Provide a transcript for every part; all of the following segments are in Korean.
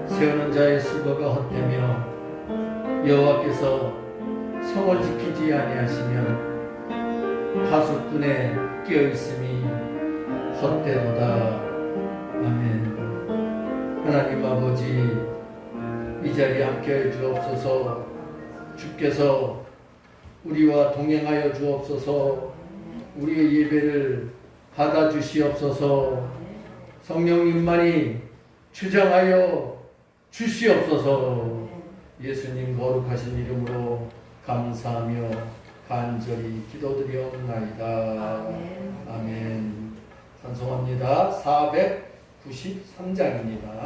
세우는 자의 수고가 헛되며 여호와께서 성을 지키지 아니하시면 파수꾼의 깨어있음이 헛되도다. 아멘. 하나님 아버지, 이 자리에 함께하여 주옵소서. 주께서 우리와 동행하여 주옵소서. 우리의 예배를 받아주시옵소서. 성령님만이 주장하여 주시옵소서. 예수님 거룩하신 이름으로 감사하며 간절히 기도드리옵나이다. 아멘. 찬송합니다. 493장입니다.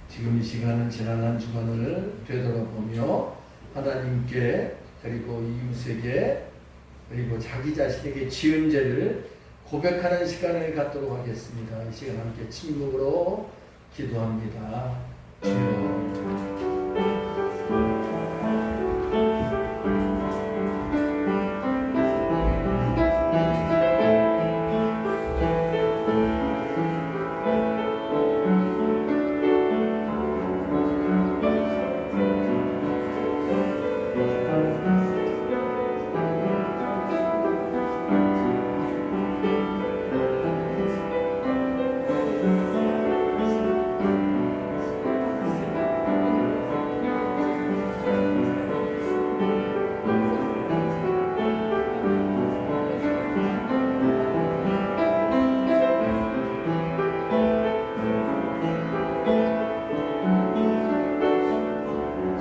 지금 이 시간은 지난 한 주간을 되돌아보며 하나님께 그리고 이웃에게 그리고 자기 자신에게 지은 죄를 고백하는 시간을 갖도록 하겠습니다. 이 시간 함께 침묵으로 기도합니다. 주여,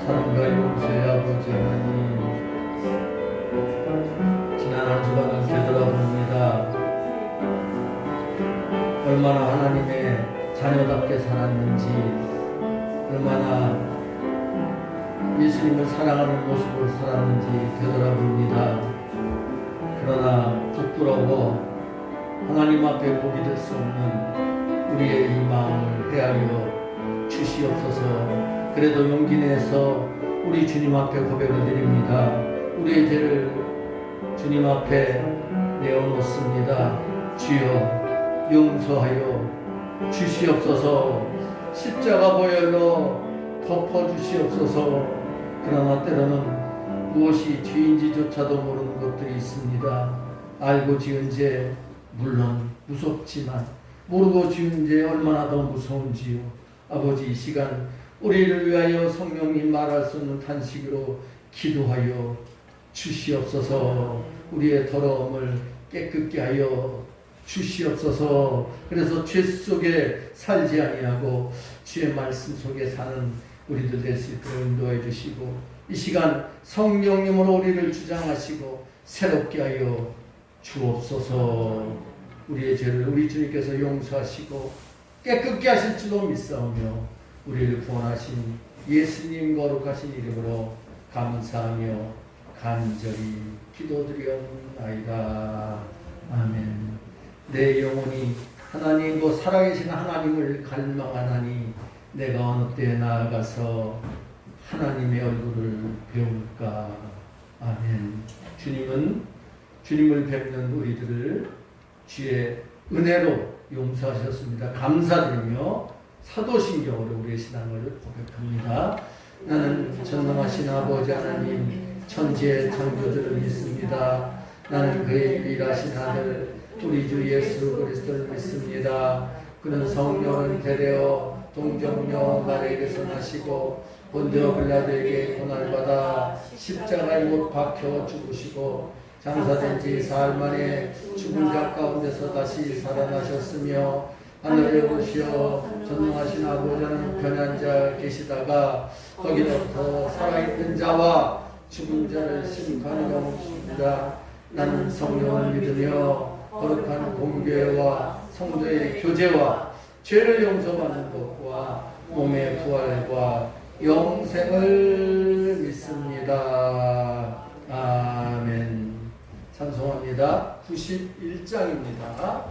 사랑과 용서의 아버지 하나님, 지난 한 주간을 되돌아봅니다. 얼마나 하나님의 자녀답게 살았는지, 얼마나 예수님을 사랑하는 모습으로 살았는지 되돌아봅니다. 그러나 부끄러워 하나님 앞에 복이 될 수 없는 우리의 이 마음을 헤아려 주시옵소서. 그래도 용기 내서 우리 주님 앞에 고백을 드립니다. 우리의 죄를 주님 앞에 내어놓습니다. 주여, 용서하여 주시옵소서. 십자가 보혈로 덮어주시옵소서. 그러나 때로는 무엇이 죄인지조차도 모르는 것들이 있습니다. 알고 지은 죄 물론 무섭지만 모르고 지은 죄 얼마나 더 무서운지요. 아버지, 이 시간 우리를 위하여 성령이 말할 수 없는 탄식으로 기도하여 주시옵소서. 우리의 더러움을 깨끗게 하여 주시옵소서. 그래서 죄 속에 살지 아니하고 주의 말씀 속에 사는 우리들 될 수 있도록 인도해 주시고, 이 시간 성령님으로 우리를 주장하시고 새롭게 하여 주옵소서. 우리의 죄를 우리 주님께서 용서하시고 깨끗게 하실 줄로 믿사오며 우리를 구원하신 예수님 거룩하신 이름으로 감사하며 간절히 기도드리옵나이다. 아멘. 내 영혼이 하나님, 살아계신 하나님을 갈망하나니 내가 어느 때에 나아가서 하나님의 얼굴을 배울까. 아멘. 주님을 뵙는 우리들을 주의 은혜로 용서하셨습니다. 감사드리며 사도신경으로 우리의 신앙을 고백합니다. 나는 전능하신 아버지 하나님 천지의 창조주를 믿습니다. 나는 그의 유일하신 아들 우리 주 예수 그리스도를 믿습니다. 그는 성령을 대되어 동정녀 마리아에게서 나시고 본디오 빌라도에게 고난받아 십자가에 못 박혀 죽으시고 장사된 지 사흘 만에 죽은 자 가운데서 다시 살아나셨으며 하늘에 오르시어 전능하신 아버지 하나님 편한 자 계시다가 거기로부터 살아있는 자와 죽은 자를 심판하러 오십니다. 나는 성령을 믿으며 거룩한 공교회와 성도의 교제와 죄를 용서받는 것과 몸의 부활과 영생을 믿습니다. 아멘. 찬송합니다. 91장입니다.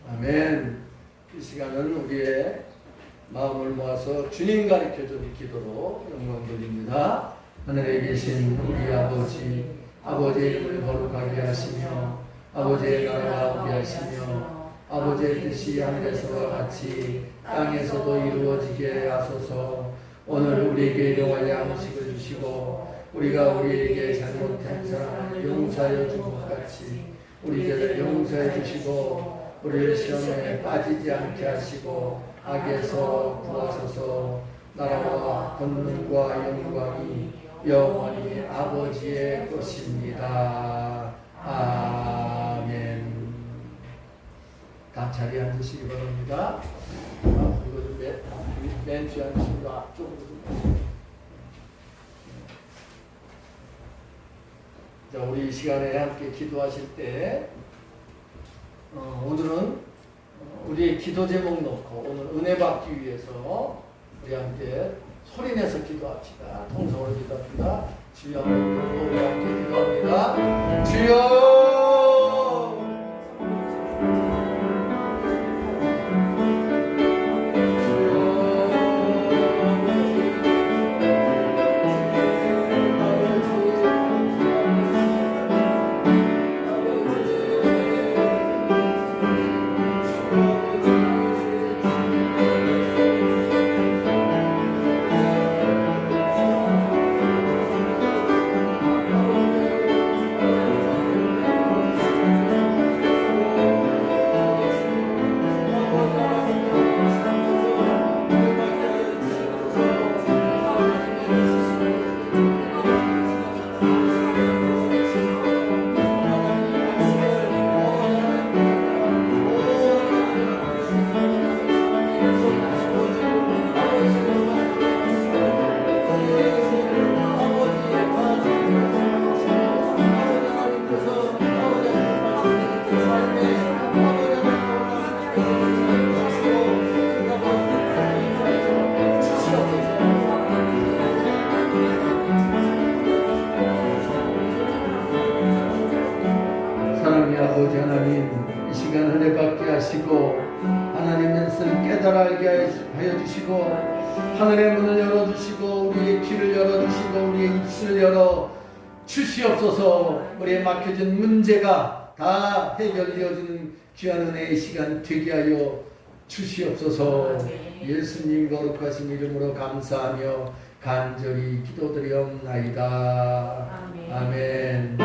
아멘. 이 시간은 우리의 마음을 모아서 주님 가르쳐주는 기도로 영광 돌립니다. 하늘에 계신 우리 아버지, 아버지의 이름을 거룩하게 하시며 아버지의 나라가 오게 하시며 아버지의 뜻이 하늘에서와 같이 땅에서도 이루어지게 하소서. 오늘 우리에게 일용할 양식을 주시고 우리가 우리에게 잘못한 사람을 용서하여 준 것 같이 우리 죄를 용서해 주시고 우리를 시험에 빠지지 않게 하시고 악에서 구하소서. 나라와 권능과 영광이 영원히 아버지의 것입니다. 아멘. 다 자리에 앉으시기 바랍니다. 이거 좀 멘트 앉으시고 앞쪽으로 좀. 자, 우리 이 시간에 함께 기도하실 때 오늘은 우리의 기도 제목 놓고 오늘 은혜 받기 위해서 우리 함께 소리내서 기도합시다. 통성으로 기도합니다. 주여 한번 부르고 우리 함께 기도합니다. 주여 아버지 하나님, 이 시간 은혜 받게 하시고 하나님의 말씀을 깨달아 알게 하여 주시고 하늘의 문을 열어주시고 우리의 귀를 열어주시고 우리의 입술을 열어 주시옵소서. 우리의 막혀진 문제가 다 해결되어지는 귀한 은혜의 시간 되게 하여 주시옵소서. 예수님 거룩하신 이름으로 감사하며 간절히 기도드리옵나이다. 아멘.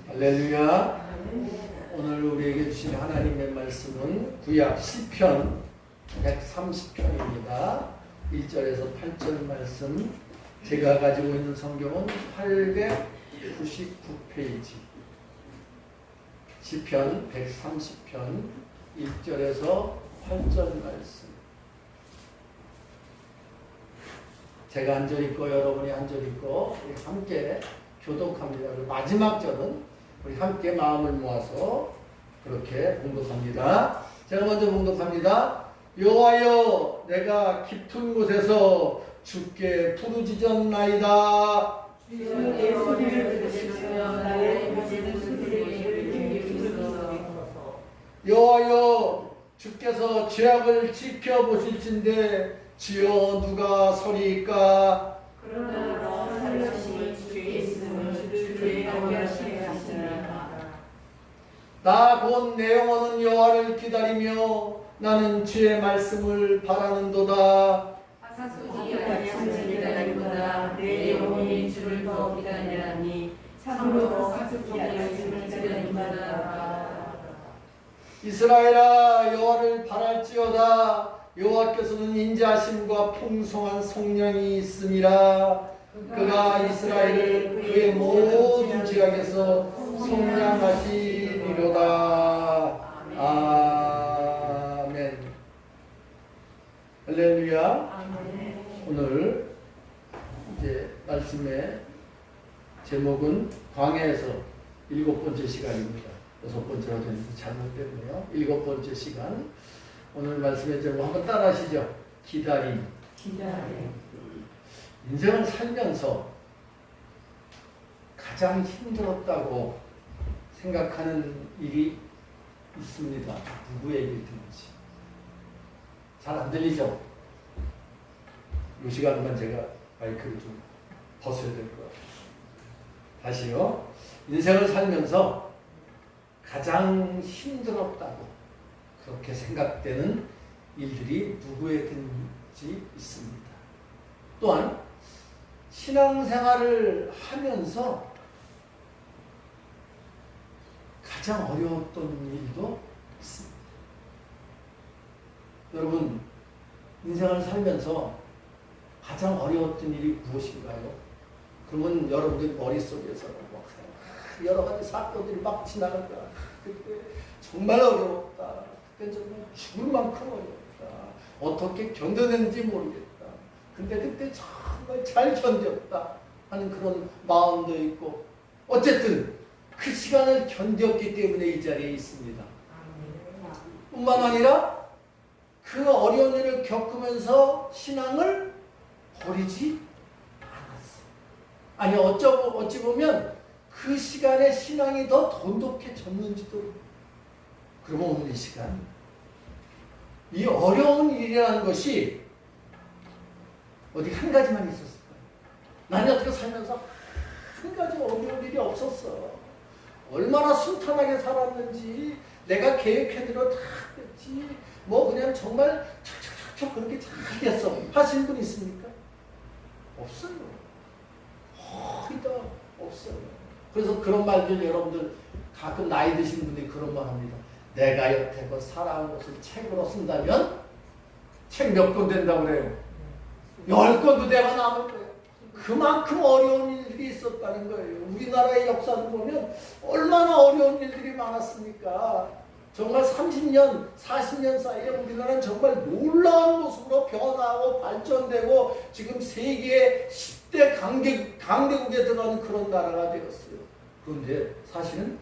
할렐루야. 오늘 우리에게 주신 하나님의 말씀은 구약 시편 130편입니다. 1절에서 8절 말씀. 제가 가지고 있는 성경은 899페이지. 시편 130편 1절에서 8절 말씀. 제가 한 절 읽고 여러분이 한 절 읽고 우리 함께 교독합니다. 마지막 절은 우리 함께 마음을 모아서 그렇게 봉독합니다. 제가 먼저 봉독합니다. 여호와여, 내가 깊은 곳에서 주께 부르짖었나이다. 주의 소리를 들으시며 나의 모든 소리를 들으소서. 여호와여, 주께서 죄악을 지켜보실진데 주여 누가 서리이까? 그러나 살려심이 주께 있으면 주의 경외하시리라. 나 곧 내 영혼은 여호와를 기다리며 나는 주의 말씀을 바라는도다. 사소지가 기다리보다 내 영혼이 주를 더 기다리라니 참으로 사소지가 기다리보다. 이스라엘아, 여호와를 바랄지어다. 여호와께서는 인자하심과 풍성한 성령이 있음이라. 그가 이스라엘을 그의 모든 지각에서 속량하시리로다. 아멘. 할렐루야. 오늘 이제 말씀의 제목은 광야에서 7번째 시간입니다. 6번째로 됐는데 잘못됐네요. 7번째 시간. 오늘 말씀의 제목 한번 따라 하시죠. 기다림. 인생을 살면서 가장 힘들었다고 생각하는 일이 있습니다. 누구에게든지. 잘 안 들리죠? 이 시간만 제가 마이크를 좀 벗어야 될 것 같아요. 다시요. 인생을 살면서 가장 힘들었다고 그렇게 생각되는 일들이 누구에든지 있습니다. 또한 신앙생활을 하면서 가장 어려웠던 일도 있습니다. 여러분, 인생을 살면서 가장 어려웠던 일이 무엇인가요? 그러면 여러분들 머릿속에서 막 여러 가지 사건들이 막 지나갈 거야. 그때 정말 어려웠다. 그때 정말 죽을 만큼 어려웠다. 어떻게 견뎌냈는지 모르겠다. 근데 그때 정말 잘 견뎠다 하는 그런 마음도 있고, 어쨌든 그 시간을 견뎠기 때문에 이 자리에 있습니다. 뿐만 아니라 그 어려운 일을 겪으면서 신앙을 버리지 않았어요. 아니 어찌 보면 그 시간에 신앙이 더 돈독해졌는지도. 그러면 오늘 이 시간, 이 어려운 일이라는 것이 어디 한 가지만 있었을까요? 나는 어떻게 살면서 한 가지 어려운 일이 없었어. 얼마나 순탄하게 살았는지, 내가 계획한 대로 다 했지, 뭐 그냥 정말 척척척척 그렇게 잘 됐어 하시는 분 있습니까? 없어요. 거의 다 없어요. 그래서 그런 말들 여러분들 가끔 나이 드신 분들이 그런 말 합니다. 내가 여태껏 살아온 것을 책으로 쓴다면 책 몇 권 된다고 그래요? 10권도 돼야 남을 거예요. 그만큼 어려운 일들이 있었다는 거예요. 우리나라의 역사를 보면 얼마나 어려운 일들이 많았습니까? 정말 30년, 40년 사이에 우리나라는 정말 놀라운 모습으로 변화하고 발전되고 지금 세계의 10대 강대국에 들어가는 그런 나라가 되었어요. 그런데 사실은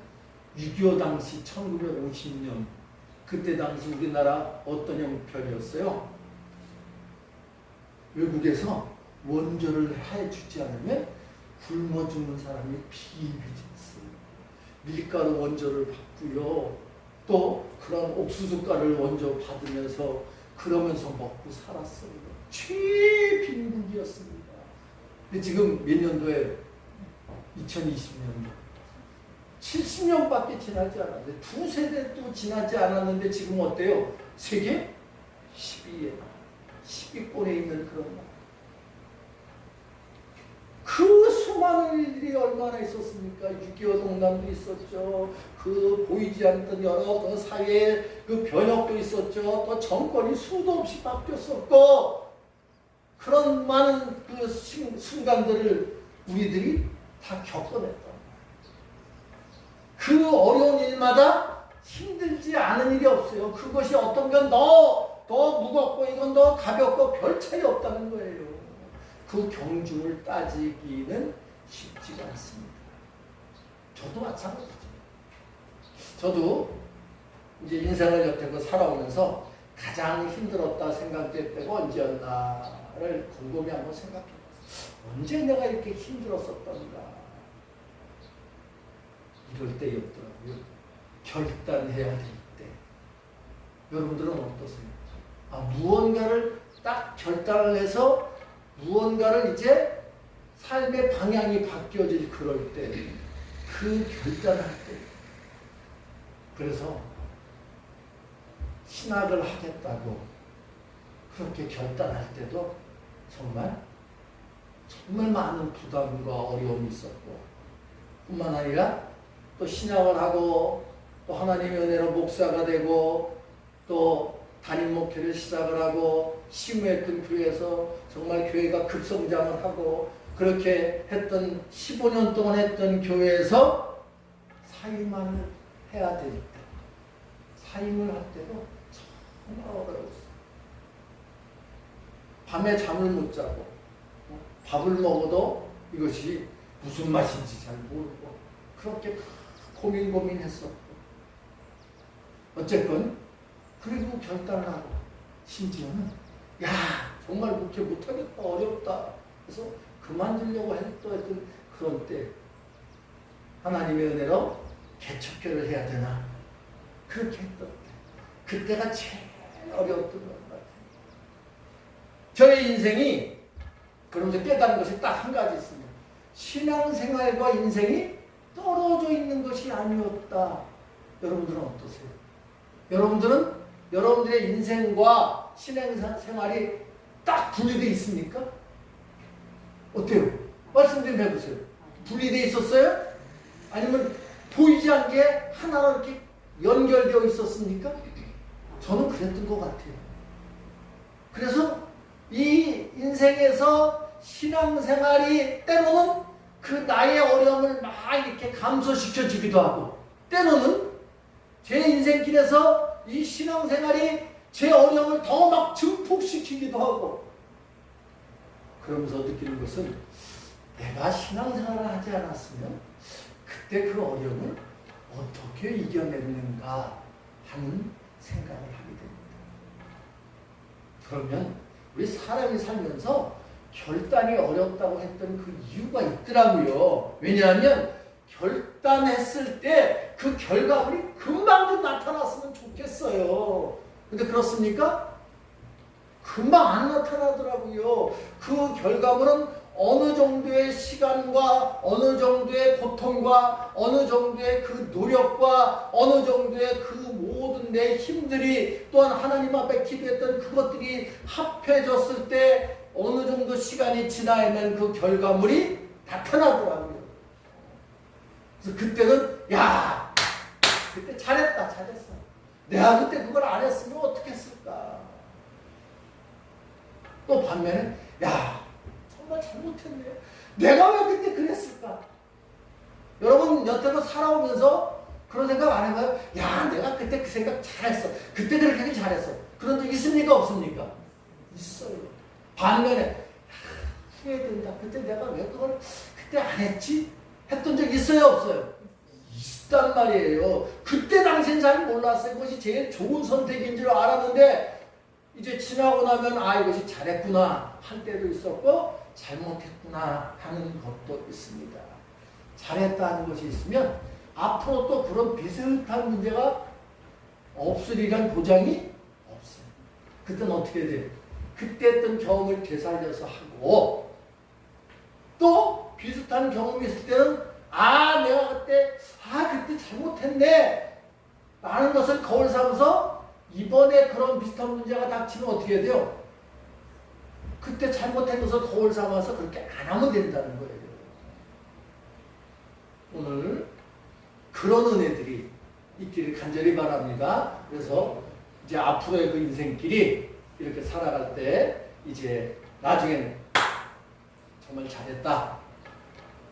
6.25 당시 1950년 그때 당시 우리나라 어떤 형편이었어요? 외국에서 원조를 해주지 않으면 굶어 죽는 사람이 비일비재했어요. 밀가루 원조를 받고요. 또 그런 옥수수가루를 원조 받으면서 그러면서 먹고 살았어요. 최빈국이었습니다. 근데 지금 몇 년도에 2020년 70년밖에 지나지 않았는데 두 세대도 지나지 않았는데 지금 어때요? 세계 10위권에 있는 그런 나라. 그 수많은 일들이 얼마나 있었습니까? 6.25 동남도 있었죠. 그 보이지 않던 여러 그 사회의 그 변혁도 있었죠. 또 정권이 수도 없이 바뀌었었고, 그런 많은 그 순간들을 우리들이 다 겪어냈다. 그 어려운 일마다 힘들지 않은 일이 없어요. 그것이 어떤 건 더 무겁고 이건 더 가볍고 별 차이 없다는 거예요. 그 경중을 따지기는 쉽지가 않습니다. 저도 마찬가지죠. 저도 이제 인생을 여태껏 살아오면서 가장 힘들었다 생각될 때가 언제였나를 곰곰이 한번 생각해봤어요. 언제 내가 이렇게 힘들었었던가. 이럴 때였더라고요. 결단해야 될 때. 여러분들은 어떠세요? 무언가를 딱 결단을 해서 무언가를 이제 삶의 방향이 바뀌어질 그럴 때, 그 결단할 때. 그래서 신학을 하겠다고 그렇게 결단할 때도 정말 많은 부담과 어려움이 있었고, 뿐만 아니라 또 신학을 하고 또 하나님의 은혜로 목사가 되고 또 담임 목회를 시작을 하고 심우했던 교회에서 정말 교회가 급성장을 하고 그렇게 했던 15년 동안 했던 교회에서 사임을 해야 될 때, 사임을 할 때도 정말 어려웠어요. 밤에 잠을 못 자고 밥을 먹어도 이것이 무슨 맛인지 잘 모르고 그렇게 고민했었고, 어쨌건 그리고 결단을 하고 심지어는 정말 목회 못하겠다, 어렵다 그래서 그만두려고 했던 그런 때 하나님의 은혜로 개척교를 해야 되나 그렇게 했던 때, 그때가 제일 어려웠던 것 같아요. 저의 인생이 그러면서 깨달은 것이 딱 한 가지 있습니다. 신앙생활과 인생이 떨어져 있는 것이 아니었다. 여러분들은 어떠세요? 여러분들은 여러분들의 인생과 신앙생활이 딱 분리되어 있습니까? 어때요? 말씀 좀 해보세요. 분리되어 있었어요? 아니면 보이지 않게 하나로 이렇게 연결되어 있었습니까? 저는 그랬던 것 같아요. 그래서 이 인생에서 신앙생활이 때로는 그 나의 어려움을 막 이렇게 감소시켜주기도 하고, 때로는 제 인생길에서 이 신앙생활이 제 어려움을 더 막 증폭시키기도 하고, 그러면서 느끼는 것은 내가 신앙생활을 하지 않았으면 그때 그 어려움을 어떻게 이겨냈는가 하는 생각을 하게 됩니다. 그러면 우리 사람이 살면서 결단이 어렵다고 했던 그 이유가 있더라고요. 왜냐하면 결단했을 때 그 결과물이 금방 좀 나타났으면 좋겠어요. 근데 그렇습니까? 금방 안 나타나더라고요. 그 결과물은 어느 정도의 시간과 어느 정도의 고통과 어느 정도의 그 노력과 어느 정도의 그 모든 내 힘들이, 또한 하나님 앞에 기도했던 그것들이 합해졌을 때 어느 정도 시간이 지나면 그 결과물이 나타나더라고요. 그래서 그때는 야, 그때 잘했어. 내가 그때 그걸 안 했으면 어떻게 했을까. 또 반면에 야, 정말 잘못했네. 내가 왜 그때 그랬을까? 여러분 여태껏 살아오면서 그런 생각 안 해봐요? 야, 내가 그때 그 생각 잘했어. 그때 그렇게 하기 잘했어. 그런 적 있습니까? 없습니까? 있어요. 반면에 후회된다. 그때 내가 왜 그걸 그때 안 했지? 했던 적 있어요? 없어요? 있단 말이에요. 그때 당시엔 잘 몰랐어요. 그것이 제일 좋은 선택인 줄 알았는데 이제 지나고 나면 아, 이것이 잘했구나 할 때도 있었고 잘못했구나 하는 것도 있습니다. 잘했다는 것이 있으면 앞으로 또 그런 비슷한 문제가 없으리란 보장이 없어요. 그때는 어떻게 돼요? 그때 했던 경험을 되살려서 하고, 또 비슷한 경험이 있을 때는 아, 내가 그때 잘못했네 라는 것을 거울 삼아서 이번에 그런 비슷한 문제가 닥치면 어떻게 해야 돼요? 그때 잘못한 것을 거울 삼아서 그렇게 안 하면 된다는 거예요. 오늘 그런 은혜들이 있기를 간절히 바랍니다. 그래서 이제 앞으로의 그 인생길이 이렇게 살아갈 때 이제 나중에는 정말 잘했다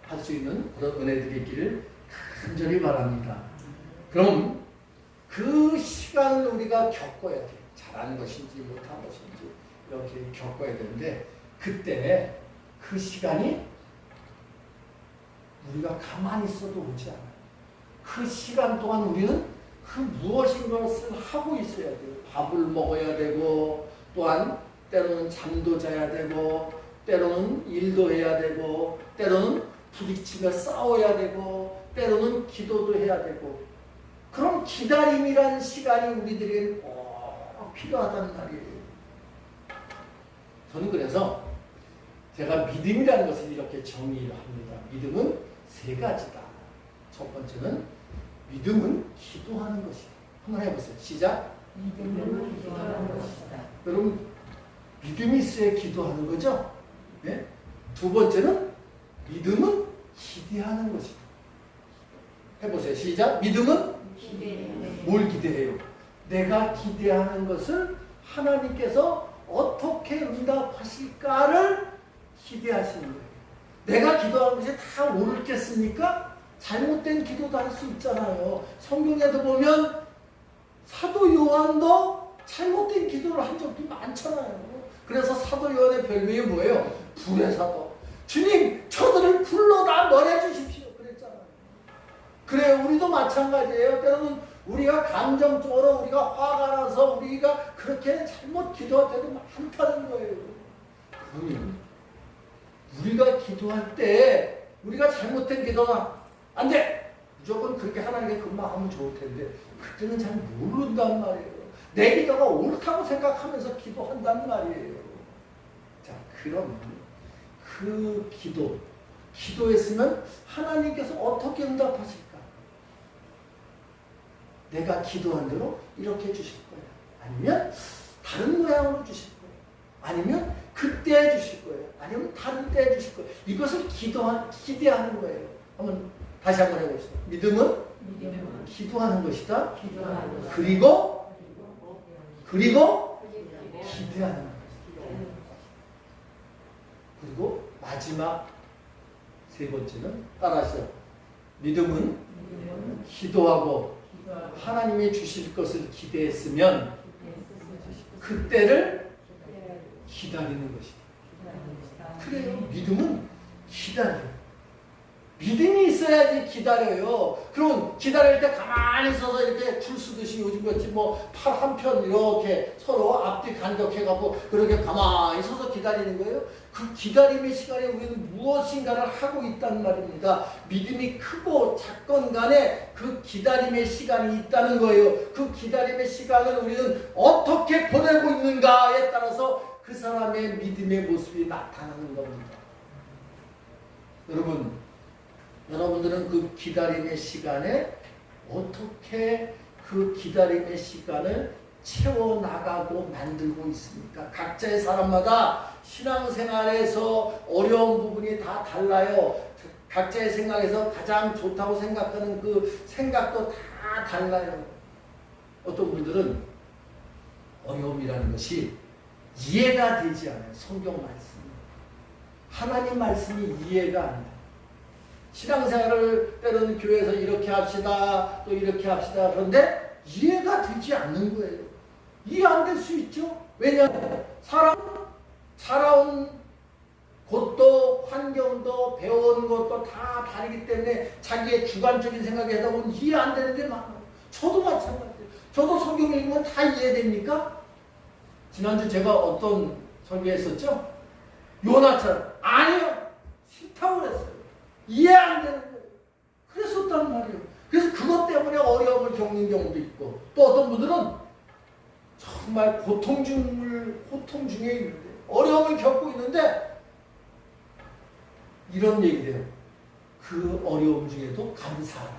할 수 있는 그런 은혜들이 있기를 간절히 바랍니다. 그럼 그 시간을 우리가 겪어야 돼요. 잘한 것인지 못한 것인지 이렇게 겪어야 되는데, 그때 그 시간이 우리가 가만히 있어도 오지 않아요. 그 시간 동안 우리는 그 무엇인 것을 하고 있어야 돼요. 밥을 먹어야 되고, 또한 때로는 잠도 자야 되고, 때로는 일도 해야 되고, 때로는 부딪히며 싸워야 되고, 때로는 기도도 해야 되고, 그럼 기다림이라는 시간이 우리들에게 꼭 필요하단 말이에요. 저는 그래서 제가 믿음이라는 것을 이렇게 정의를 합니다. 믿음은 세 가지다. 첫 번째는 믿음은 기도하는 것이다. 한번 해보세요. 시작. 믿음은 기도하는 것이다. 여러분, 믿음이 있어야 기도하는 거죠? 네? 두 번째는 믿음은 기대하는 것이다. 해보세요. 시작. 믿음은 뭘 기대해요? 내가 기대하는 것을 하나님께서 어떻게 응답하실까를 기대하시는 거예요. 내가 기도하는 것이 다 옳겠습니까? 잘못된 기도도 할 수 있잖아요. 성경에도 보면 사도 요한도 잘못된 기도를 한 적도 많잖아요. 그래서 사도 요한의 별명이 뭐예요? 불의 사도. 주님, 저들을 불러다 멸해주십시오. 그랬잖아요. 그래, 우리도 마찬가지예요. 때로는 우리가 감정적으로 우리가 화가 나서 우리가 그렇게 잘못 기도할 때도 많다는 거예요. 그러면 우리가 기도할 때 우리가 잘못된 기도나 안 돼! 무조건 그렇게 하나님께 금방하면 좋을 텐데 그때는 잘 모른단 말이에요. 내 기도가 옳다고 생각하면서 기도한단 말이에요. 자, 그럼 그 기도, 기도했으면 하나님께서 어떻게 응답하실까? 내가 기도한 대로 이렇게 해주실 거예요. 아니면 다른 모양으로 주실 거예요. 아니면 그때 해주실 거예요. 아니면 다른 때 해주실 거예요. 이것을 기대하는 거예요. 다시 한번 해봅시다. 믿음은 기도하는 것이다. 그리고 기대하는 것이다. 그리고 마지막 세 번째는 따라하세요. 믿음은 기도하고 하나님이 주실 것을 기대했으면 그때를 기다리는 것이다. 그래요. 믿음은 기다려요. 믿음이 있어야지 기다려요. 그럼 기다릴 때 가만히 서서 이렇게 줄 서듯이 요즘같이 뭐 팔 한편 이렇게 서로 앞뒤 간격해갖고 그렇게 가만히 서서 기다리는 거예요. 그 기다림의 시간에 우리는 무엇인가를 하고 있단 말입니다. 믿음이 크고 작건 간에 그 기다림의 시간이 있다는 거예요. 그 기다림의 시간을 우리는 어떻게 보내고 있는가에 따라서 그 사람의 믿음의 모습이 나타나는 겁니다. 여러분들은 그 기다림의 시간에 어떻게 그 기다림의 시간을 채워나가고 만들고 있습니까? 각자의 사람마다 신앙생활에서 어려운 부분이 다 달라요. 각자의 생각에서 가장 좋다고 생각하는 그 생각도 다 달라요. 어떤 분들은 어려움이라는 것이 이해가 되지 않아요. 성경 말씀이. 하나님 말씀이 이해가 안 돼요. 신앙생활을 때로는 교회에서 이렇게 합시다 또 이렇게 합시다 그런데 이해가 되지 않는 거예요. 이해 안 될 수 있죠. 왜냐하면 살아온 곳도 환경도 배워온 것도 다 다르기 때문에 자기의 주관적인 생각이 하다 보면 이해 안 되는 게 많아요. 저도 마찬가지예요. 저도 성경 읽으면 다 이해됩니까? 지난주 제가 어떤 설교했었죠? 요나처럼 아니요 싫다고 그랬어요. 이해 안 되는 거예요. 그랬었단 말이에요. 그래서 그것 때문에 어려움을 겪는 경우도 있고 또 어떤 분들은 정말 고통 중에 있는데 어려움을 겪고 있는데 이런 얘기를 해요. 그 어려움 중에도 감사하라.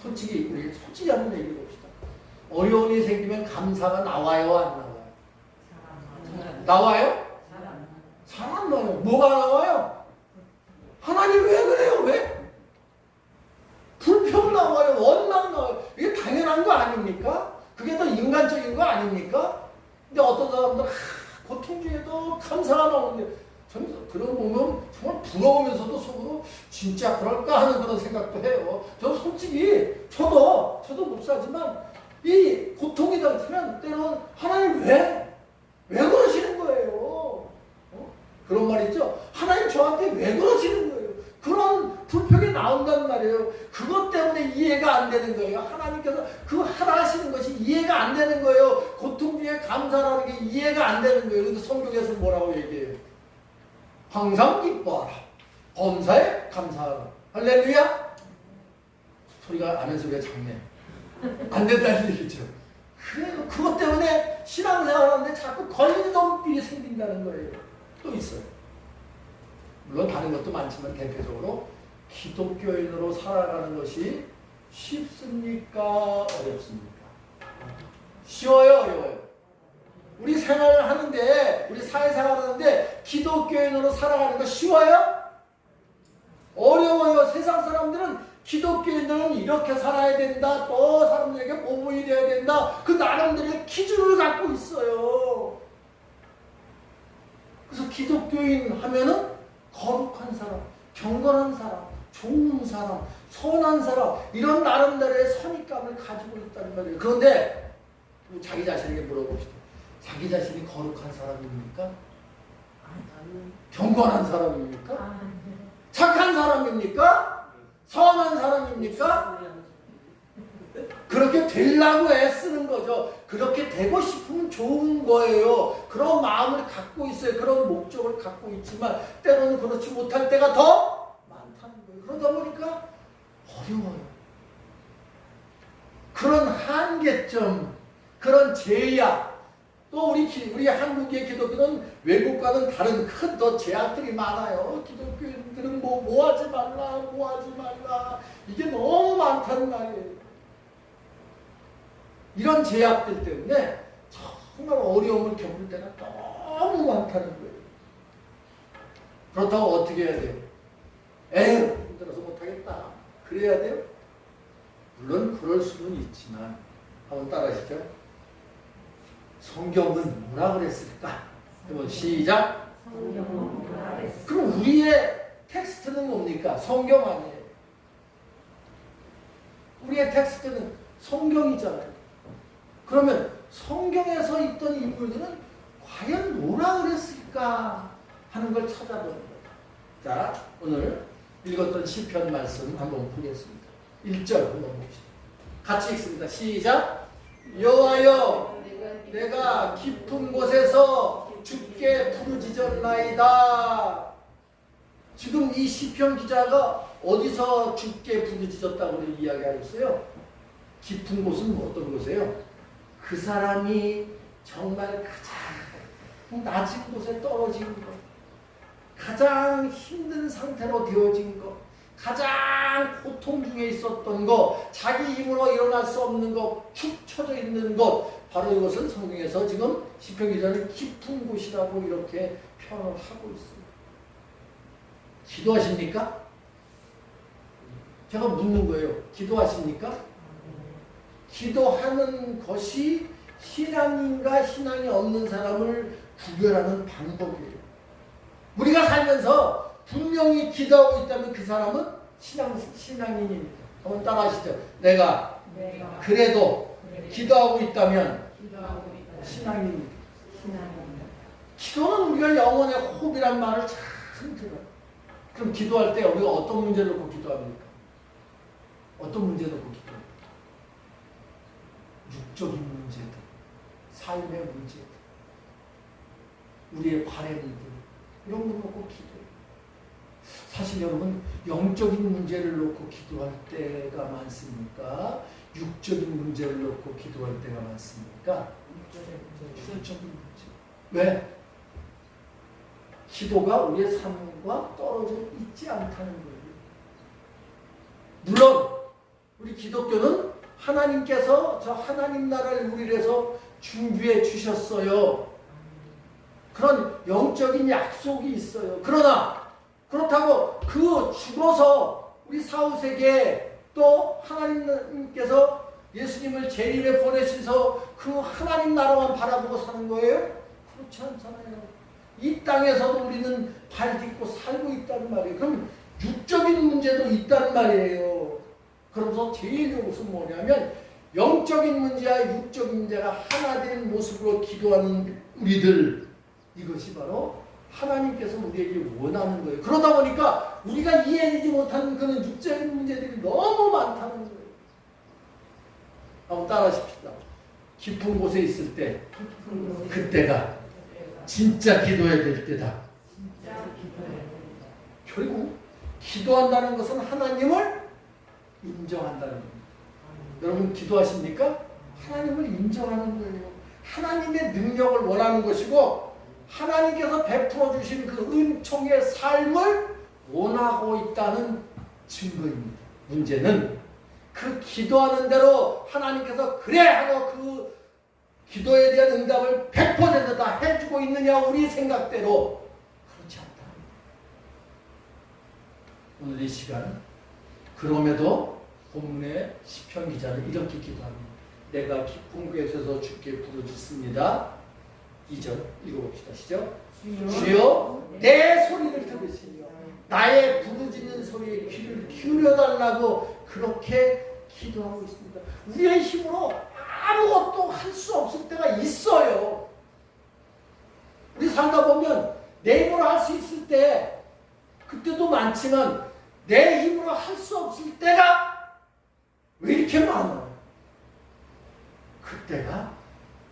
솔직히 우리 솔직히 한번 얘기해 봅시다. 어려움이 생기면 감사가 나와요 안 나와요? 나와요? 잘 안 나와요. 뭐가 나와요? 하나님 왜 그래요? 왜? 불평 나와요. 원망 나와요. 이게 당연한 거 아닙니까? 그게 더 인간적인 거 아닙니까? 근데 어떤 사람들은 고통 중에도 감사가 나오는데 저는 그런 거 보면 정말 부러우면서도 속으로 진짜 그럴까 하는 그런 생각도 해요. 저는 솔직히 저도 목사지만 이 고통이 닥치면 때로는 하나님 왜 그러시는 거예요? 그런 말 있죠? 하나님 저한테 왜 그러시는 거예요? 그런 불평이 나온단 말이에요. 그것 때문에 이해가 안 되는 거예요. 하나님께서 그 하라 하시는 것이 이해가 안 되는 거예요. 고통 중에 감사라는 게 이해가 안 되는 거예요. 그런데 성경에서 뭐라고 얘기해요? 항상 기뻐하라. 범사에 감사하라. 할렐루야? 소리가 아는 소리가 작네. 안 된다는 얘기죠. 그래요. 그것 때문에 신앙생활하는데 자꾸 걸리는 일이 생긴다는 거예요. 또 있어요. 물론 다른 것도 많지만 대표적으로 기독교인으로 살아가는 것이 쉽습니까? 어렵습니까? 쉬워요? 어려워요? 우리 생활을 하는데 우리 사회생활을 하는데 기독교인으로 살아가는 거 쉬워요? 어려워요. 세상 사람들은 기독교인들은 이렇게 살아야 된다. 또 사람들에게 모범이 되어야 된다. 그 나름대로의 기준을 갖고 있어요. 그래서 기독교인 하면은 거룩한 사람, 경건한 사람, 좋은 사람, 선한 사람 이런 나름대로의 선입감을 가지고 있다는 말이에요. 그런데 자기 자신에게 물어봅시다. 자기 자신이 거룩한 사람입니까? 경건한 사람입니까? 착한 사람입니까? 선한 사람입니까? 그렇게 되려고 애쓰는 거죠. 그렇게 되고 싶으면 좋은 거예요. 그런 마음을 갖고 있어요. 그런 목적을 갖고 있지만 때로는 그렇지 못할 때가 더 많다는 거예요. 그러다 보니까 어려워요. 그런 한계점, 그런 제약, 또 우리 한국의 기독교는 외국과는 다른 큰 더 제약들이 많아요. 기독교인들은 뭐 하지 말라 이게 너무 많다는 말이에요. 이런 제약들 때문에 정말 어려움을 겪을 때가 너무 많다는 거예요. 그렇다고 어떻게 해야 돼요? 에휴 힘들어서 못하겠다 그래야 돼요? 물론 그럴 수는 있지만 한번 따라하시죠. 성경은 뭐라 그랬을까? 한번 시작. 그럼 우리의 텍스트는 뭡니까? 성경 아니에요. 우리의 텍스트는 성경이잖아요. 그러면 성경에서 있던 인물들은 과연 뭐라 그랬을까 하는 걸 찾아보는 거예요. 자, 오늘 읽었던 시편 말씀 한번 보겠습니다. 1절 한번 봅시다. 같이 읽습니다. 시작. 여호와여 내가 깊은 곳에서 주께 부르짖었나이다. 지금 이 시편 기자가 어디서 주께 부르짖었다고 이야기하였어요? 깊은 곳은 어떤 곳이에요? 그 사람이 정말 가장 낮은 곳에 떨어진 것, 가장 힘든 상태로 되어진 것, 가장 고통 중에 있었던 것, 자기 힘으로 일어날 수 없는 것, 축 처져 있는 것, 바로 이것을 성경에서 지금 시편 기자는 깊은 곳이라고 이렇게 표현을 하고 있습니다. 기도하십니까? 제가 묻는 거예요. 기도하십니까? 기도하는 것이 신앙인과 신앙이 없는 사람을 구별하는 방법이에요. 우리가 살면서 분명히 기도하고 있다면 그 사람은 신앙인입니다. 한번 따라하시죠. 내가 그래도 기도하고 있다면 신앙인입니다. 기도는 우리가 영혼의 호흡이란 말을 참 들어요. 그럼 기도할 때 우리가 어떤 문제를 놓고 기도합니까? 어떤 문제 놓고 기도합니까? 육적인 문제들, 삶의 문제들, 우리의 바램들 이런 걸 놓고 기도해요. 사실 여러분 영적인 문제를 놓고 기도할 때가 많습니까? 육적인 문제를 놓고 기도할 때가 많습니까? 육적인 문제. 왜? 기도가 우리의 삶과 떨어져 있지 않다는 거예요. 물론 우리 기독교는 하나님께서 저 하나님 나라를 우리 위해서 준비해 주셨어요. 그런 영적인 약속이 있어요. 그러나 그렇다고 그 죽어서 우리 사후세계에 또 하나님께서 예수님을 재림에 보내셔서 그 하나님 나라만 바라보고 사는 거예요? 그렇지 않잖아요. 이 땅에서도 우리는 발 딛고 살고 있다는 말이에요. 그럼 육적인 문제도 있다는 말이에요. 그러면서 제일 좋은 것은 뭐냐면 영적인 문제와 육적인 문제가 하나 된 모습으로 기도하는 우리들, 이것이 바로 하나님께서 우리에게 원하는 거예요. 그러다 보니까 우리가 이해하지 못하는 그런 육적인 문제들이 너무 많다는 거예요. 한번 따라하십시다. 깊은 곳에 있을 때 그때가 진짜 기도해야 될 때다. 결국 기도한다는 것은 하나님을 인정한다는 겁니다. 여러분 기도하십니까? 하나님을 인정하는 거예요. 하나님의 능력을 원하는 것이고 하나님께서 베풀어 주신 그 은총의 삶을 원하고 있다는 증거입니다. 문제는 그 기도하는 대로 하나님께서 그래 하고 그 기도에 대한 응답을 100% 다 해주고 있느냐 우리 생각대로 그렇지 않다. 오늘 이 시간 그럼에도 본문의 시편 기자는 이렇게 기도합니다. 내가 깊은 곳에서 주께 부르짖습니다. 2절 읽어봅시다. 시죠. 주여 내 소리를 들으시며 나의 부르짖는 소리에 귀를 기울여달라고 그렇게 기도하고 있습니다. 우리의 힘으로 아무것도 할 수 없을 때가 있어요. 우리 살다 보면 내 힘으로 할 수 있을 때 그때도 많지만 내 힘으로 할 수 없을 때가 왜 이렇게 많아요? 그때가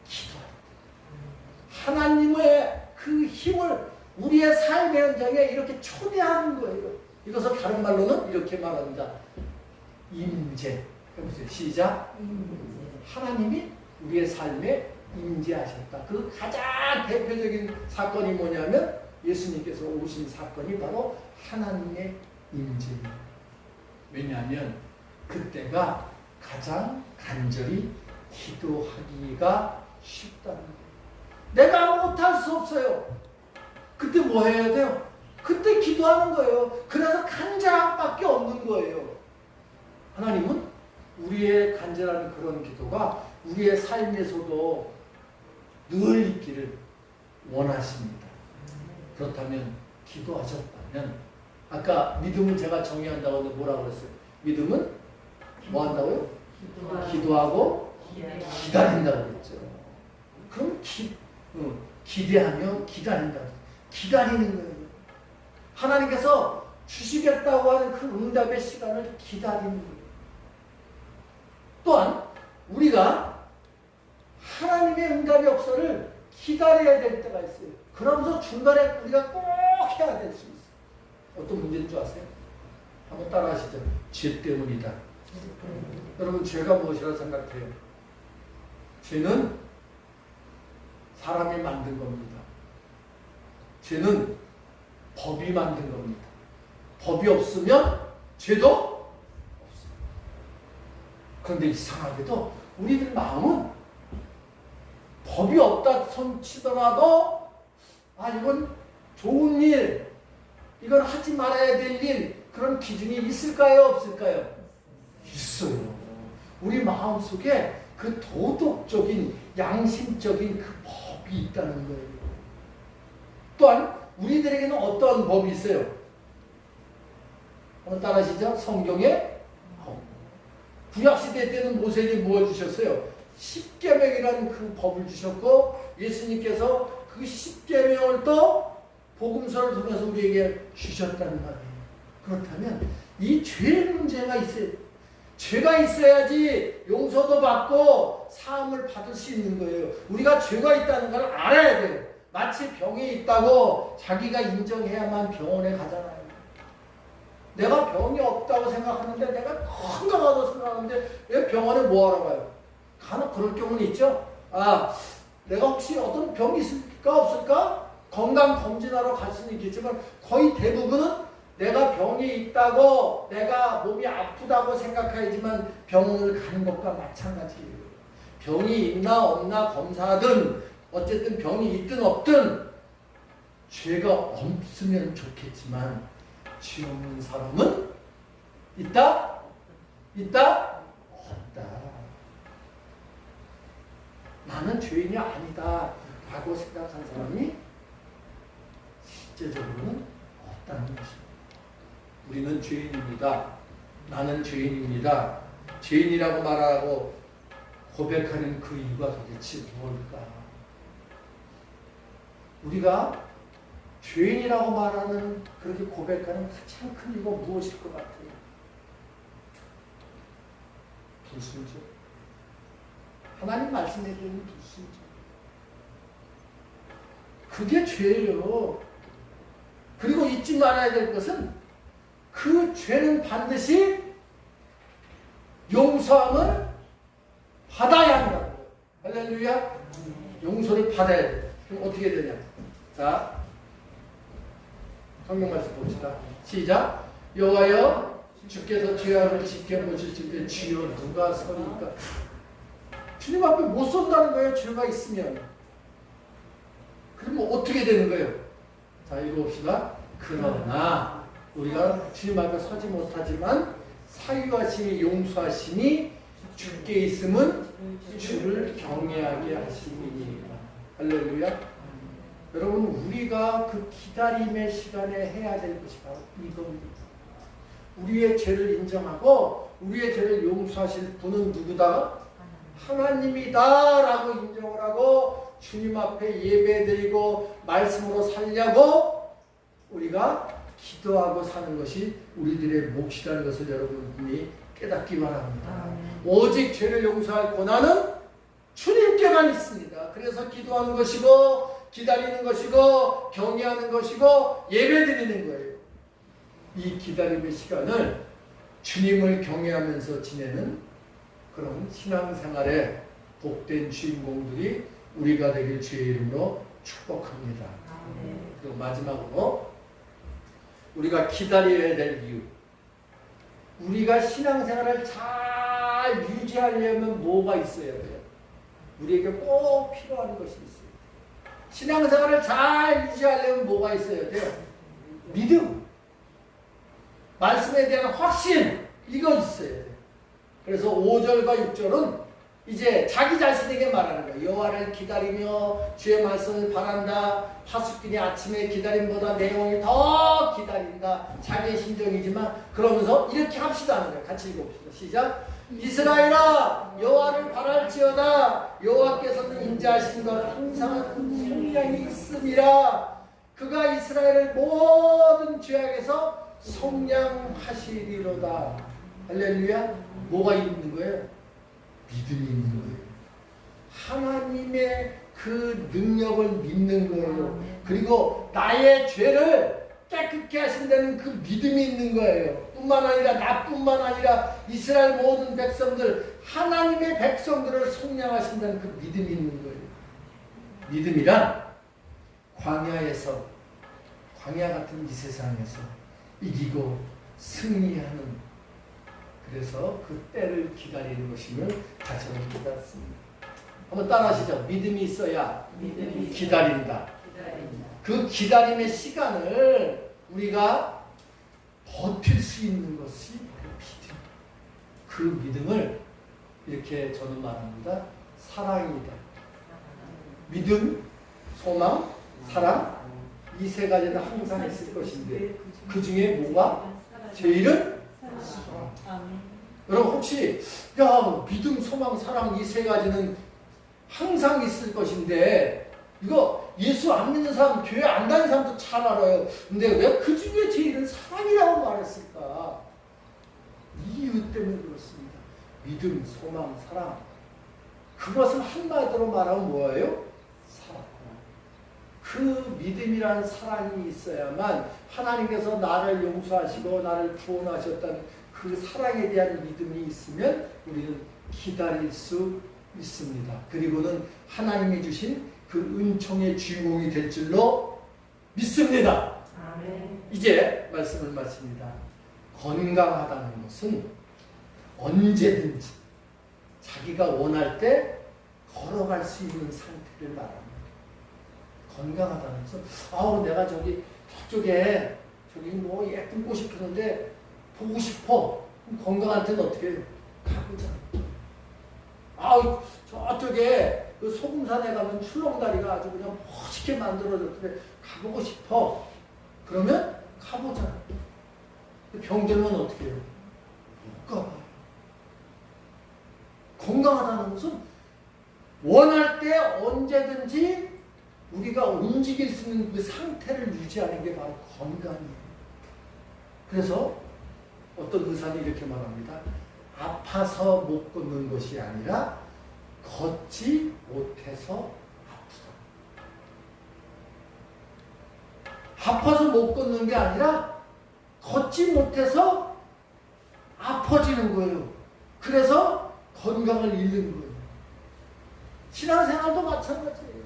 기도할 때. 하나님의 그 힘을 우리의 삶의 현장에 이렇게 초대하는 거예요. 이것을 다른 말로는 이렇게 말합니다. 임재. 해보세요. 시작. 하나님이 우리의 삶에 임재하셨다. 그 가장 대표적인 사건이 뭐냐면 예수님께서 오신 사건이 바로 하나님의 임재입니다. 왜냐하면 그때가 가장 간절히 기도하기가 쉽다는 거예요. 내가 못할 수 없어요. 그때 뭐 해야 돼요? 그때 기도하는 거예요. 그래서 간절함밖에 없는 거예요. 하나님은 우리의 간절한 그런 기도가 우리의 삶에서도 늘 있기를 원하십니다. 그렇다면 기도하셨다면 아까 믿음을 제가 정의한다고 하는데 뭐라고 그랬어요? 믿음은 뭐 한다고요? 기도하고 기다린다고 그랬죠. 그럼 기대하며 기다린다. 기다리는 거예요. 하나님께서 주시겠다고 하는 그 응답의 시간을 기다리는 거예요. 또한 우리가 하나님의 응답의 역사를 기다려야 될 때가 있어요. 그러면서 중간에 우리가 꼭 해야 될 수 있어요. 어떤 문제인 줄 아세요? 한번 따라 하시죠. 죄 때문이다. 여러분 죄가 무엇이라고 생각해요? 죄는 사람이 만든 겁니다. 죄는 법이 만든 겁니다. 법이 없으면 죄도 없습니다. 그런데 이상하게도 우리들 마음은 법이 없다 손치더라도 이건 좋은 일, 이건 하지 말아야 될 일, 그런 기준이 있을까요? 없을까요? 있어요. 우리 마음속에 그 도덕적인, 양심적인 그 법이 있다는 거예요. 또한 우리들에게는 어떤 법이 있어요? 한번 따라하시죠. 성경에 구약시대 때는 모세님이 뭘 주셨어요? 십계명이라는 그 법을 주셨고 예수님께서 그 십계명을 또 복음서를 통해서 우리에게 주셨다는 말이에요. 그렇다면 이 죄 문제가 있어요. 죄가 있어야지 용서도 받고 사함을 받을 수 있는 거예요. 우리가 죄가 있다는 걸 알아야 돼요. 마치 병이 있다고 자기가 인정해야만 병원에 가잖아요. 내가 병이 없다고 생각하는데 내가 건강하다고 생각하는데 왜 병원에 뭐하러 가요? 간혹 그럴 경우는 있죠. 내가 혹시 어떤 병이 있을까 없을까? 건강검진하러 갈 수는 있겠지만 거의 대부분은 내가 병이 있다고 내가 몸이 아프다고 생각하지만 병원을 가는 것과 마찬가지예요. 병이 있나 없나 검사하든 어쨌든 병이 있든 없든 죄가 없으면 좋겠지만 죄 없는 사람은 있다? 있다? 없다. 나는 죄인이 아니다 라고 생각한 사람이 실제적으로는 없다는 것입니다. 우리는 죄인입니다. 나는 죄인입니다. 죄인이라고 말하고 고백하는 그 이유가 도대체 무엇일까? 우리가 죄인이라고 말하는 그렇게 고백하는 가장 큰 이유가 무엇일 것 같아요? 불순종. 하나님 말씀에 대한 불순종. 그게 죄예요. 그리고 잊지 말아야 될 것은 그 죄는 반드시 용서함을 받아야 한다는 거예요. 할렐루야. 용서를 받아야 돼요. 그럼 어떻게 되냐? 자, 성경 말씀 봅시다. 시작. 여호와여 주께서 죄악을 지켜보실 때 주여 누가 서리까? 주님 앞에 못 선다는 거예요. 죄가 있으면. 그러면 어떻게 되는 거예요? 자, 읽어봅시다. 그러나 우리가 주님 앞에 서지 못하지만 사유하심이 용서하심이 주께 있음은 주를 경외하게 하심이니라. 할렐루야. 여러분 우리가 그 기다림의 시간에 해야 될 것이 바로 이겁니다. 우리의 죄를 인정하고 우리의 죄를 용서하실 분은 누구다? 하나님이다 라고 인정을 하고 주님 앞에 예배드리고 말씀으로 살려고 우리가 기도하고 사는 것이 우리들의 몫이라는 것을 여러분이 깨닫기 바랍니다. 오직 죄를 용서할 권한은 주님께만 있습니다. 그래서 기도하는 것이고 기다리는 것이고 경외하는 것이고 예배드리는 거예요. 이 기다림의 시간을 주님을 경외하면서 지내는 그런 신앙생활의 복된 주인공들이 우리가 되길 주의 이름으로 축복합니다. 그리고 마지막으로 우리가 기다려야 될 이유. 우리가 신앙생활을 잘 유지하려면 뭐가 있어야 돼요? 우리에게 꼭 필요한 것이 있어요. 신앙생활을 잘 유지하려면 뭐가 있어야 돼요? 믿음. 말씀에 대한 확신. 이거 있어야 돼요. 그래서 5절과 6절은 이제 자기 자신에게 말하는 거예요. 여호와를 기다리며 주의 말씀을 바란다. 하숙빈이 아침에 기다림보다 내 영혼이 더 기다린다. 자기의 심정이지만 그러면서 이렇게 합시다 하는 거예요. 같이 읽어봅시다. 시작. 이스라엘아 여호와를 바랄지어다. 여호와께서는 인자하신 것 항상 성량이 있음이라. 그가 이스라엘을 모든 죄악에서 성량하시리로다. 할렐루야. 뭐가 있는 거예요? 믿음이 있는 거예요. 하나님의 그 능력을 믿는 거예요. 그리고 나의 죄를 깨끗게 하신다는 그 믿음이 있는 거예요. 뿐만 아니라 나뿐만 아니라 이스라엘 모든 백성들, 하나님의 백성들을 속량하신다는 그 믿음이 있는 거예요. 믿음이란 광야에서, 광야 같은 이 세상에서 이기고 승리하는, 그래서 그 때를 기다리는 것임을 다시 한번 깨닫습니다. 한번 따라하시죠. 믿음이 있어야 기다린다. 그 기다림의 시간을 우리가 버틸 수 있는 것이 믿음. 그 믿음을 이렇게 저는 말합니다. 사랑이다. 믿음, 소망, 사랑, 이 세 가지는 항상 있을 것인데 그 중에 뭐가 제일은 여러분 혹시 믿음, 소망, 사랑 이 세 가지는 항상 있을 것인데 이거 예수 안 믿는 사람, 교회 안 다니는 사람도 잘 알아요. 근데 왜 그 중에 제일은 사랑이라고 말했을까? 이유 때문에 그렇습니다. 믿음, 소망, 사랑, 그것을 한마디로 말하면 뭐예요? 사랑. 그 믿음이란 사랑이 있어야만 하나님께서 나를 용서하시고 나를 구원하셨다는 그 사랑에 대한 믿음이 있으면 우리는 기다릴 수 있습니다. 그리고는 하나님이 주신 그 은총의 주인공이 될 줄로 믿습니다. 아멘. 이제 말씀을 마칩니다. 건강하다는 것은 언제든지 자기가 원할 때 걸어갈 수 있는 상태를 말합니다. 건강하다는 것은 내가 저쪽에 뭐 예쁜 꽃이 피는데 보고 싶어. 건강할 때는 어떻게 해요? 가보자. 저쪽에 그 소금산에 가면 출렁다리가 아주 그냥 멋있게 만들어졌는데 가보고 싶어. 그러면 가보자. 병들면 어떻게 해요? 못 가봐요. 건강하다는 것은 원할 때 언제든지 우리가 움직일 수 있는 그 상태를 유지하는 게 바로 건강이에요. 그래서 어떤 의사는 이렇게 말합니다. 아파서 못 걷는 것이 아니라 걷지 못해서 아프다. 아파서 못 걷는 게 아니라 걷지 못해서 아파지는 거예요. 그래서 건강을 잃는 거예요. 신앙생활도 마찬가지예요.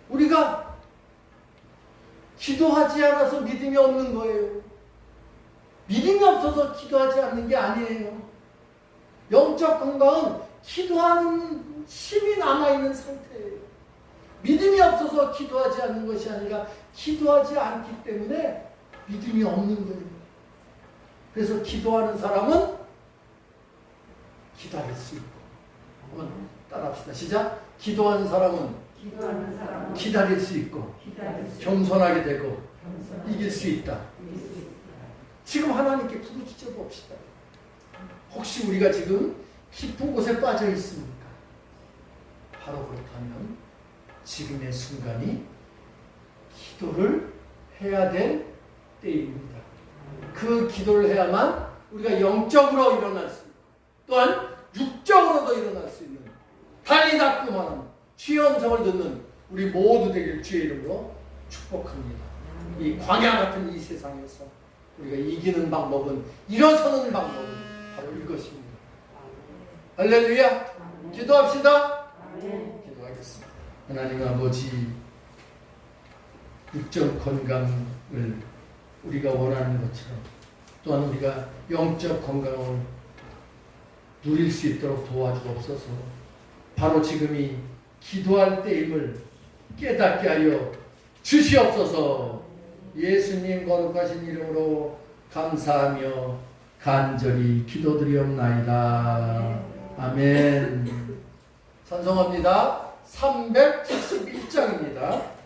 우리가 기도하지 않아서 믿음이 없는 거예요. 믿음이 없어서 기도하지 않는 게 아니에요. 영적 건강은 기도하는 힘이 남아있는 상태예요. 믿음이 없어서 기도하지 않는 것이 아니라 기도하지 않기 때문에 믿음이 없는 거예요. 그래서 기도하는 사람은 기다릴 수 있고, 한번 따라합시다. 시작. 기도하는 사람은 기다릴 수 있고 겸손하게 되고 이길 수 있다. 지금 하나님께 부르짖어 봅시다. 혹시 우리가 지금 깊은 곳에 빠져 있습니까? 바로 그렇다면 지금의 순간이 기도를 해야 될 때입니다. 그 기도를 해야만 우리가 영적으로 일어날 수 있고 또한 육적으로도 일어날 수 있는, 달리 닫고만 주의 음성을 듣는 우리 모두 되길 주의 이름으로 축복합니다. 이 광야 같은 이 세상에서 우리가 이기는 방법은, 일어서는 방법은 바로 이것입니다. 할렐루야. 기도합시다. 기도하겠습니다. 하나님 아버지, 육적 건강을 우리가 원하는 것처럼 또한 우리가 영적 건강을 누릴 수 있도록 도와주옵소서. 바로 지금이 기도할 때임을 깨닫게 하여 주시옵소서. 예수님 거룩하신 이름으로 감사하며 간절히 기도드리옵나이다. 아멘. 찬송합니다. 371장입니다.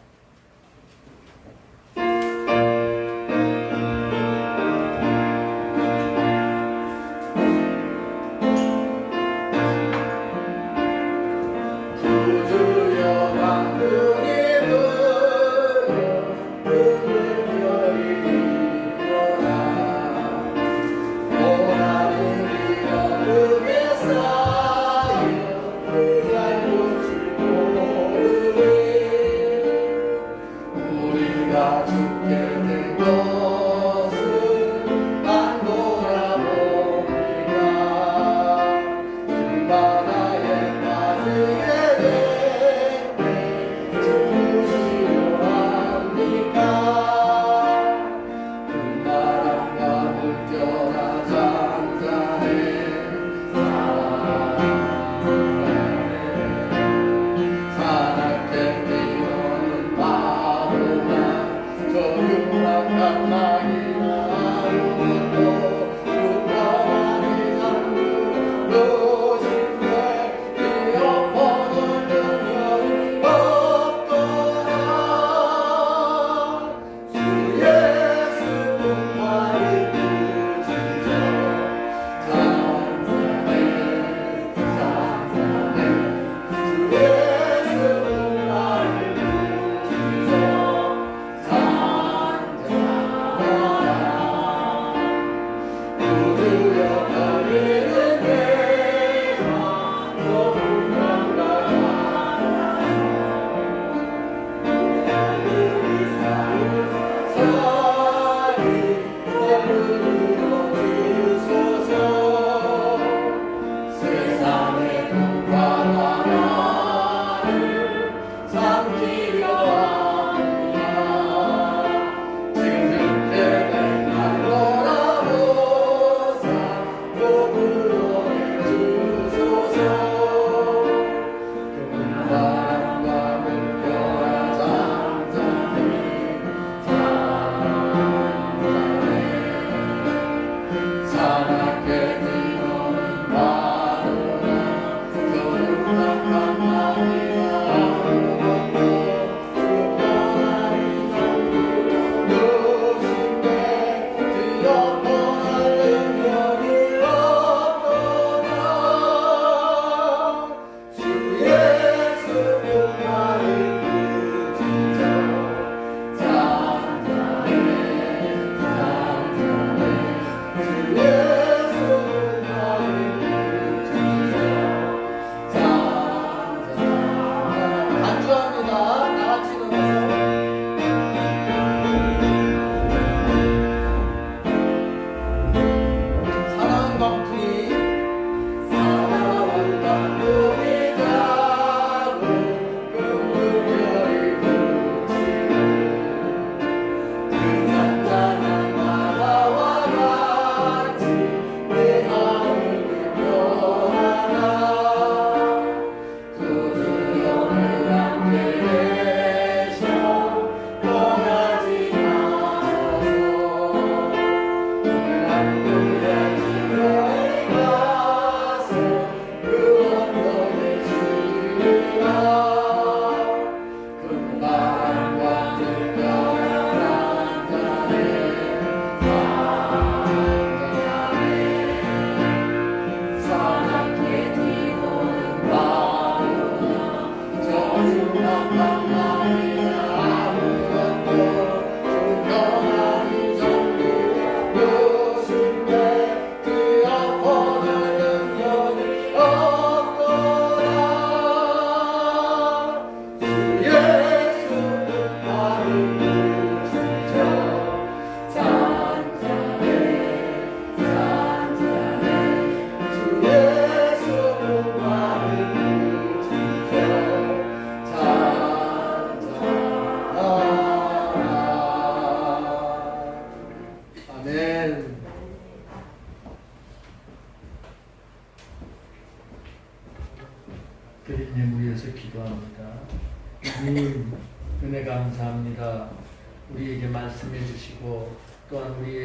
아멘. 드린 예물 위해서 기도합니다. 주님, 은혜 감사합니다. 우리에게 말씀해 주시고 또한 우리의